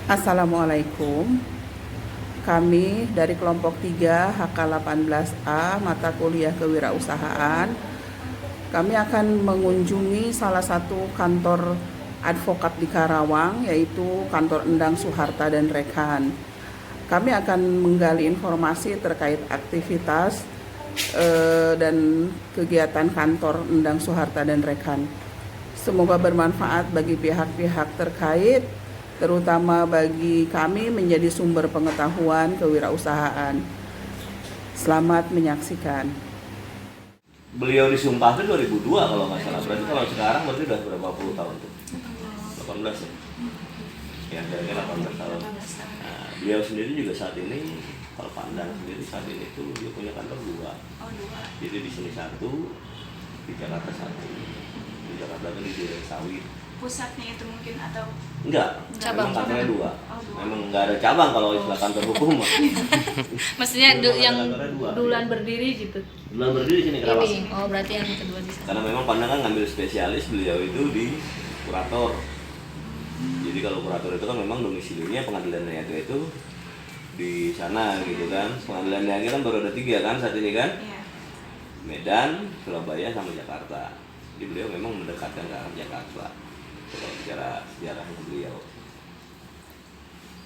Assalamualaikum. Kami dari kelompok 3 HK18A mata kuliah kewirausahaan. Kami akan mengunjungi salah satu kantor advokat di Karawang, yaitu kantor Endang Suharta dan Rekan. Kami akan menggali informasi terkait aktivitas dan kegiatan kantor Endang Suharta dan Rekan. Semoga bermanfaat bagi pihak-pihak terkait, terutama bagi kami menjadi sumber pengetahuan kewirausahaan. Selamat menyaksikan. Beliau disumpah itu 2002 kalau nggak salah. Berarti kalau sekarang berarti udah berapa puluh tahun tuh? 18 ya? Ya, kira-kira 18 tahun. Nah, beliau sendiri juga saat ini, kalau Pandang sendiri saat ini tuh dia punya kantor 2. Jadi di sini 1, di Jakarta 1. Di Jakarta itu di Duren Sawit. Pusatnya itu mungkin atau Enggak, cabang. memang kantornya 2. dua. Memang nggak ada cabang kalau istilah kantor hukum. Maksudnya yang Kantornya 2, duluan iya. berdiri gitu. Duluan berdiri sini Karawang. Ini, oh berarti yang kedua di sana. Karena memang Pandang kan ngambil spesialis, beliau itu di kurator. Jadi kalau kurator itu kan memang domisilinya pengadilan niaga itu di sana gitu kan. Pengadilan niaga kan baru ada 3 kan saat ini kan. Iya. Medan, Surabaya sama Jakarta. Jadi beliau memang mendekatkan ke arah Jakarta. Kalau bicara sejarahnya beliau.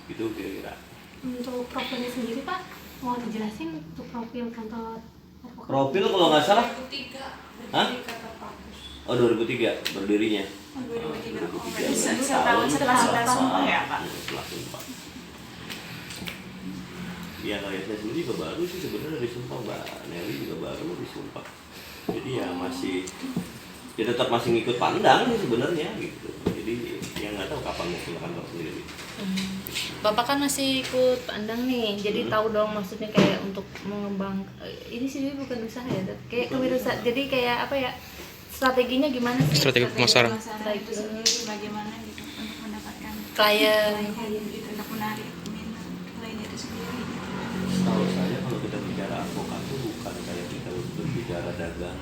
Itu kira-kira. Untuk profilnya sendiri Pak, mau dijelasin untuk profil kantor advokat? Profil kalau nggak salah? Hah? Oh 2003 berdirinya. 2003. Oh, 2003. berarti setahun setelah sudah sumpah ya Pak? Setelah sumpah. Ya kayak saya sendiri juga baru sih sebenarnya dari sumpah, Mbak Nelly juga baru disumpah. Jadi ya masih, ya tetap masih ngikut Pandang sih sebenarnya gitu. Jadi ya nggak tahu kapan mau punya kantor sendiri. Bapak kan masih ikut Pandang nih, jadi tahu dong maksudnya kayak untuk mengembang ini sih bukan usaha ya, kayak kewirausahaan. Jadi kayak apa ya, strateginya gimana sih? Strategi pemasaran. Itu sendiri bagaimana gitu untuk mendapatkan Klien. gitu, untuk menarik minat klien itu sendiri. Setahu saya kalau kita bicara advokat itu bukan kayak kita berbicara dagang.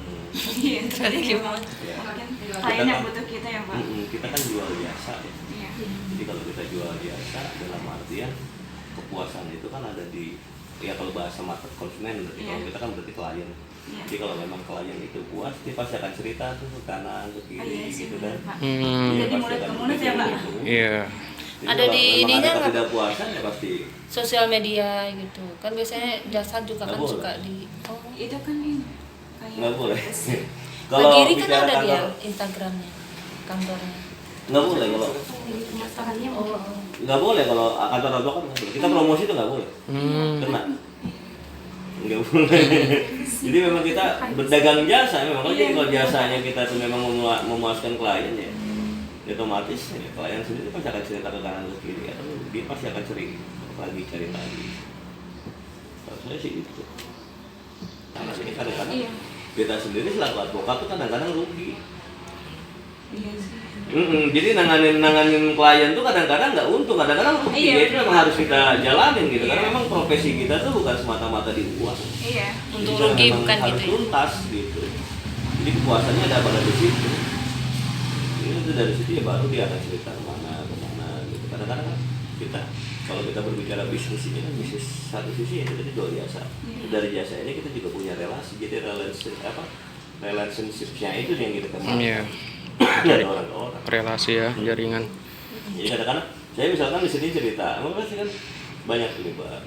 Iya, strategi banget. Ya. Mungkin klien yang butuh kita ya Pak. Kita kan jual jasa ya. Iya. Jadi kalau kita jual jasa dalam artian kepuasan itu kan ada di, ya kalau bahasa market konsumen berarti, Iya. kalau kita kan berarti klien. Iya. Jadi kalau memang klien itu puas, dia pasti akan cerita tuh ke kanan ke kiri Iya sih, gitu benar, kan. Pak. Dia Jadi pasti mulut akan ke mulut ya, Pak? berpikir gitu. Iya. Jadi Ada kalau di memang ininya ada nggak? ketidakpuasan ya pasti. Sosial media gitu. Kan biasanya jasa juga Nggak kan boleh. suka di Itu kan ini kayak Nggak boleh. Pak Kalau Giri kan bicara ada dia kantor, Instagramnya, kantornya. nggak boleh kalau Pemasarannya Oh, nggak boleh kalau kantor advokat nggak boleh. Kita promosi itu nggak boleh. Kena. Nggak boleh. Jadi memang kita berdagang jasa memang. Jadi kalau jasanya kita tuh memang memuaskan klien ya, otomatis ya, klien sendiri pasti akan cerita ke kanan ke kiri atau dia pasti akan cari lagi. Kalau saya sih itu. Karena ini kadang-kadang Iya. kita sendiri selaku advokat tuh kadang-kadang rugi. Iya sih. Jadi nanganin klien tuh kadang-kadang nggak untung, kadang-kadang rugi. Iya. Ya, itu memang harus kita jalanin gitu. Iya. Karena memang profesi kita tuh bukan semata-mata di uang. Iya. untuk Jadi rugi memang bukan harus gitu ya. tuntas gitu. Jadi kepuasannya ada pada di situ. Itu dari situ ya baru dia akan cerita kemana gitu. Kadang-kadang kan kita kalau kita berbicara bisnis ini kan bisnis satu sisi ya kita jual jasa. Iya. Dari jasa ini kita juga punya relasi. Jadi relationship-nya itu yang kita kenal Iya. dari orang ke orang. Relasi ya, jaringan. Jadi kadang-kadang saya misalkan di sini cerita, emang pasti kan banyak ini Mbak.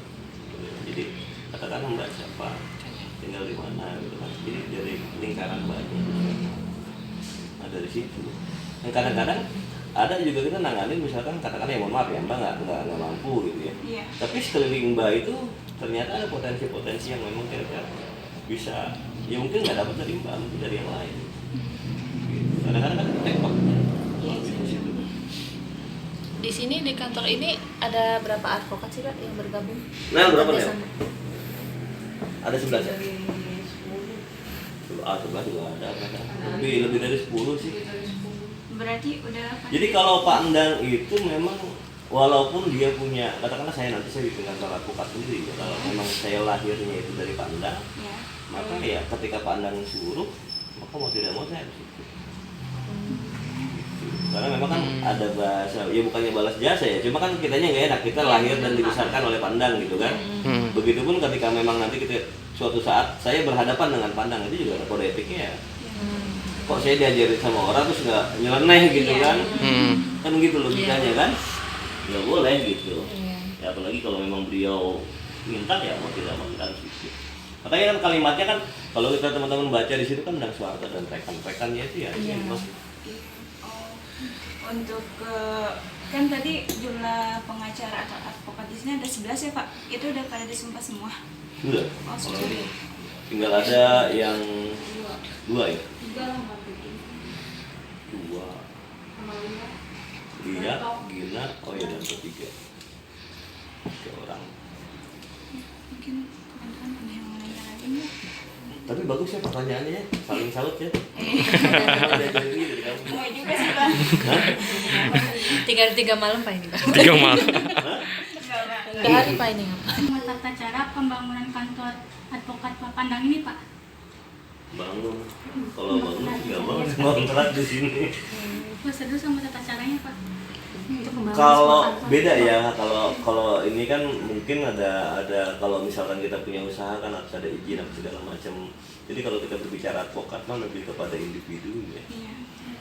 Jadi katakanlah Mbak siapa, tinggal di mana gitu kan. Jadi dari lingkaran Mbaknya. Nah dari situ. Dan kadang-kadang ada juga kita nanganin misalkan katakanlah ya mohon maaf ya Mbak nggak mampu gitu ya. Iya. Tapi sekeliling Mbak itu ternyata ada potensi-potensi yang memang kira-kira bisa, ya mungkin nggak dapat dari Mbak, mungkin dari yang lain. Gitu. Kadang-kadang kan tembak. Di sini di kantor ini ada berapa advokat sih Pak yang bergabung? Nah, berapa nih? Kerjasama. Ada 11 ya? 11 juga ada. Lebih dari 10 sih. Berarti udah apa? Jadi kalau Pak Endang itu memang walaupun dia punya, katakanlah saya nanti saya bikin kantor advokat sendiri ya, kalau memang saya lahirnya itu dari Pak Endang, Ya. maka ya ketika Pak Endang suruh, maka mau tidak mau saya harus ikut. Karena memang kan ada bahasa, ya bukannya balas jasa ya, cuma kan kitanya nggak enak, kita lahir dan dibesarkan oleh Pak Endang gitu kan. Begitupun ketika memang nanti kita suatu saat saya berhadapan dengan Pak Endang, itu juga ada kode etiknya ya. Kok saya diajarin sama orang terus nggak nyeleneh gitu kan? Kan gitu logikanya kan? Nggak boleh gitu. Ya apalagi kalau memang beliau minta ya mau tidak mau kita harus ikut. Katanya kan kalimatnya kan kalau kita teman-teman baca di situ kan Endang Suharto dan rekan-rekannya itu ya. Oh, untuk kan tadi jumlah pengacara atau advokat di sini ada 11 ya Pak. Itu udah pada disumpah semua. Sudah. Oh, sudah. Tinggal ada yang dua ya. Dua. Dia, Gina, oh ya dan ketiga. 3 orang. Mungkin teman-teman ada yang mau nanya lagi nggak? Tapi bagus ya pertanyaannya ya, saling salut ya. Mau juga sih Pak. Tiga malam Pak ini Pak. 3 malam. Enggak Pak. 3 hari Pak ini. Tata cara pembangunan kantor advokat Pak Pandang ini Pak. Bangun, kalau bangun nggak bangun kontrak di sini. Prosedur sama tata caranya Pak. Untuk membangun Kalau sebuah kantor. beda ya, kalau ini kan mungkin ada kalau misalkan kita punya usaha kan harus ada izin apa segala macam. Jadi kalau kita berbicara advokat kan lebih kepada individu ya. Iya.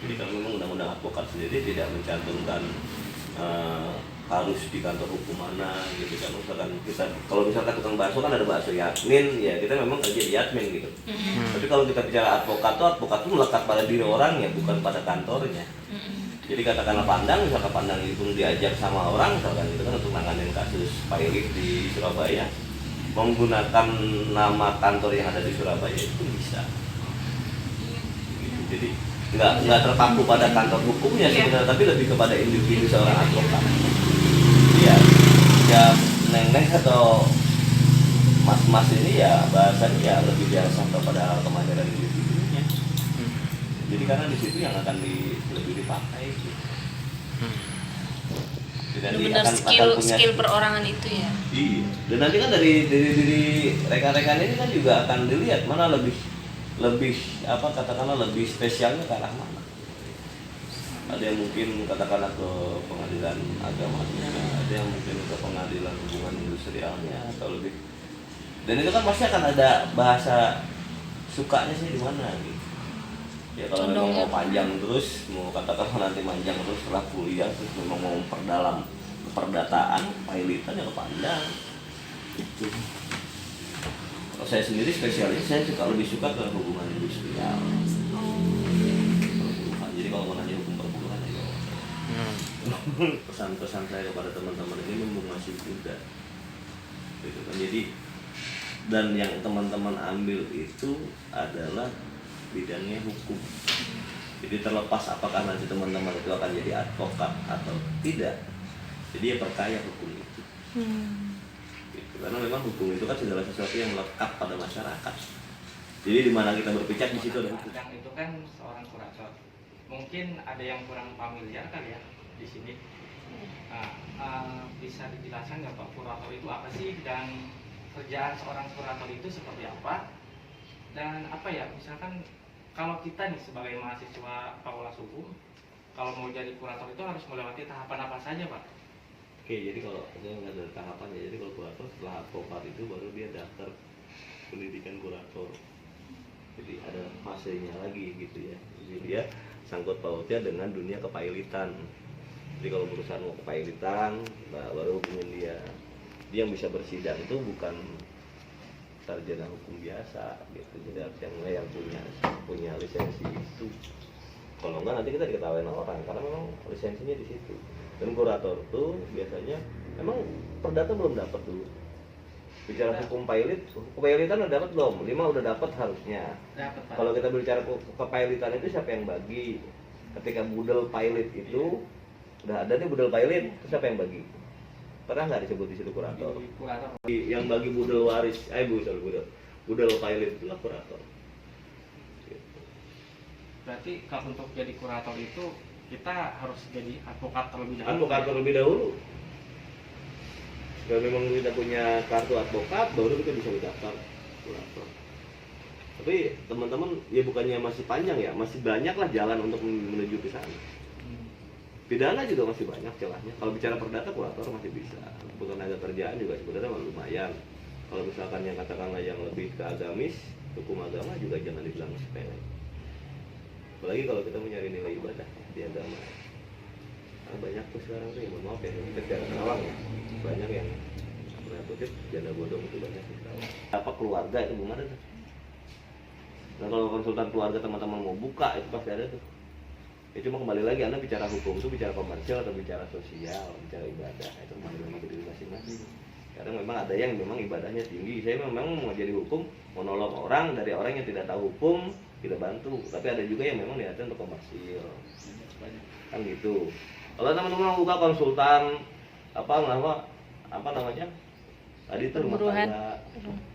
Jadi kalau memang undang-undang advokat sendiri tidak mencantumkan harus di kantor hukum mana gitu kan. Misalkan kita kalau misalkan tukang bakso kan ada bakso Yasmin ya, kita memang kerja di Yasmin gitu. Tapi kalau kita bicara advokat tuh melekat pada diri orangnya bukan pada kantornya. Jadi katakanlah Pandang, misalkan Pandang itu diajak sama orang misalkan itu kan untuk nanganin kasus pilot di Surabaya, menggunakan nama kantor yang ada di Surabaya itu bisa. Gitu. Jadi nggak terpaku pada kantor hukumnya sebenarnya, tapi lebih kepada individu seorang advokat. Iya, ya neng-neng atau mas-mas ini ya bahasanya ya lebih biasa kepada kemahiran individunya. Jadi karena di situ yang akan lebih dipakai. Gitu. Benar skill perorangan itu ya. Iya. Dan nanti kan dari rekan-rekan ini kan juga akan dilihat mana lebih apa katakanlah lebih spesialnya ke arah mana. Ada yang mungkin katakanlah ke pengadilan agamanya, ada yang mungkin ke pengadilan hubungan industrialnya atau lebih. Dan itu kan pasti akan ada bahasa sukanya sih di mana gitu. Ya kalau memang mau panjang terus, mau katakanlah nanti panjang terus setelah kuliah terus memang mau memperdalam keperdataan, pilotan ya kepanjang. Itu. Kalau saya sendiri spesialis saya lebih suka ke hubungan industrial. Jadi kalau mau nanya hukum perburuan ya pesan-pesan saya kepada teman-teman ini mumpung masih muda gitu kan. Jadi dan yang teman-teman ambil itu adalah bidangnya hukum. Jadi terlepas apakah nanti teman-teman itu akan jadi advokat atau tidak, jadi ya perkaya hukum itu. Gitu. Karena memang hukum itu kan segala sesuatu yang melekat pada masyarakat. Jadi di mana kita berpijak di situ ada hukum. Yang itu kan seorang kurator. Mungkin ada yang kurang familiar kali ya di sini. Nah, bisa dijelaskan nggak Pak, kurator itu apa sih dan kerjaan seorang kurator itu seperti apa? Dan apa ya, misalkan kalau kita nih sebagai mahasiswa fakultas hukum, kalau mau jadi kurator itu harus melewati tahapan apa saja Pak? Oke, jadi kalau saya nggak ada tahapannya, jadi kalau kurator setelah advokat itu baru dia daftar pendidikan kurator. Jadi ada fasenya lagi gitu ya. Jadi dia sangkut pautnya dengan dunia kepailitan. Jadi kalau perusahaan mau kepailitan, nah baru hubungin dia. Dia yang bisa bersidang itu bukan sarjana hukum biasa gitu. Jadi harus yang punya lisensi itu. Kalau enggak nanti kita diketawain orang karena memang lisensinya di situ. Dan kurator tuh biasanya emang perdata belum dapat dulu. Bicara hukum pilot udah dapat belum? 5 udah dapat harusnya. Dapat Pak. Kalau kita berbicara kepailitan itu siapa yang bagi? Ketika budel pilot itu udah ada nih budel pilot, itu siapa yang bagi? Pernah nggak disebut di situ kurator? Di kurator. Yang bagi budel waris, budel pilot itulah kurator. Berarti kalau untuk jadi kurator itu kita harus jadi advokat terlebih dahulu. Advokat terlebih dahulu. Kalau memang kita punya kartu advokat, baru kita bisa mendaftar kurator. Tapi teman-teman, ya bukannya masih panjang ya, masih banyak lah jalan untuk menuju ke sana. Pidana juga masih banyak celahnya. Kalau bicara perdata, kurator masih bisa. Tenaga kerjaan juga sebenarnya lumayan. Kalau misalkan yang katakanlah yang lebih ke agamis, hukum agama juga jangan dibilang sepele. Apalagi kalau kita mencari nilai ibadah di agama. Nah, banyak tuh sekarang tuh, ya mohon maaf ya, kita secara Kerawang ya, banyak yang pernah kutip janda bodong itu banyak di Kerawang. Apa keluarga itu belum ada tuh. Nah kalau konsultan keluarga teman-teman mau buka itu pasti ada tuh. Ya cuma kembali lagi, Anda bicara hukum itu bicara komersial atau bicara sosial, bicara ibadah, itu kembali lagi ke diri masing-masing. Karena memang ada yang memang ibadahnya tinggi. Saya memang mau jadi hukum, mau nolong orang dari orang yang tidak tahu hukum, kita bantu. Tapi ada juga yang memang niatnya untuk komersil, kan gitu. Kalau teman-teman mau buka konsultan apa namanya tadi itu rumah tangga,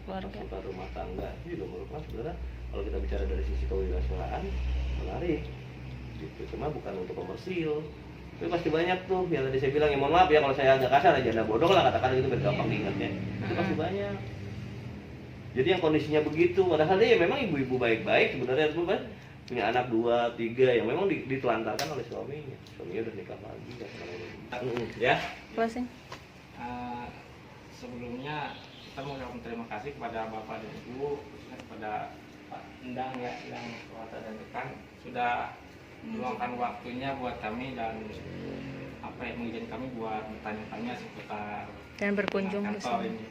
konsultan rumah tangga itu juga merupakan sebenarnya kalau kita bicara dari sisi kewirausahaan menarik. Gitu. Cuma bukan untuk komersil. Tapi pasti banyak tuh yang tadi saya bilang, ya mohon maaf ya kalau saya agak kasar, janda bodong lah katakan gitu biar gampang diingatnya. Itu pasti banyak. Jadi yang kondisinya begitu, padahal dia memang ibu-ibu baik-baik sebenarnya itu kan punya anak 2, 3 yang memang ditelantarkan oleh suaminya. Suaminya udah nikah lagi ya. Closing. Sebelumnya kita mengucapkan terima kasih kepada Bapak dan Ibu, kepada Pak Endang ya yang Kota dan Rekan sudah meluangkan waktunya buat kami dan mengizinkan kami buat bertanya-tanya seputar Dan berkunjung di kantor sini. ini.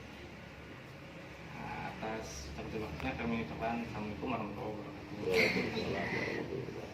Atas waktunya kami ucapkan Assalamualaikum warahmatullahi wabarakatuh. Waalaikumsalam warahmatullahi wabarakatuh.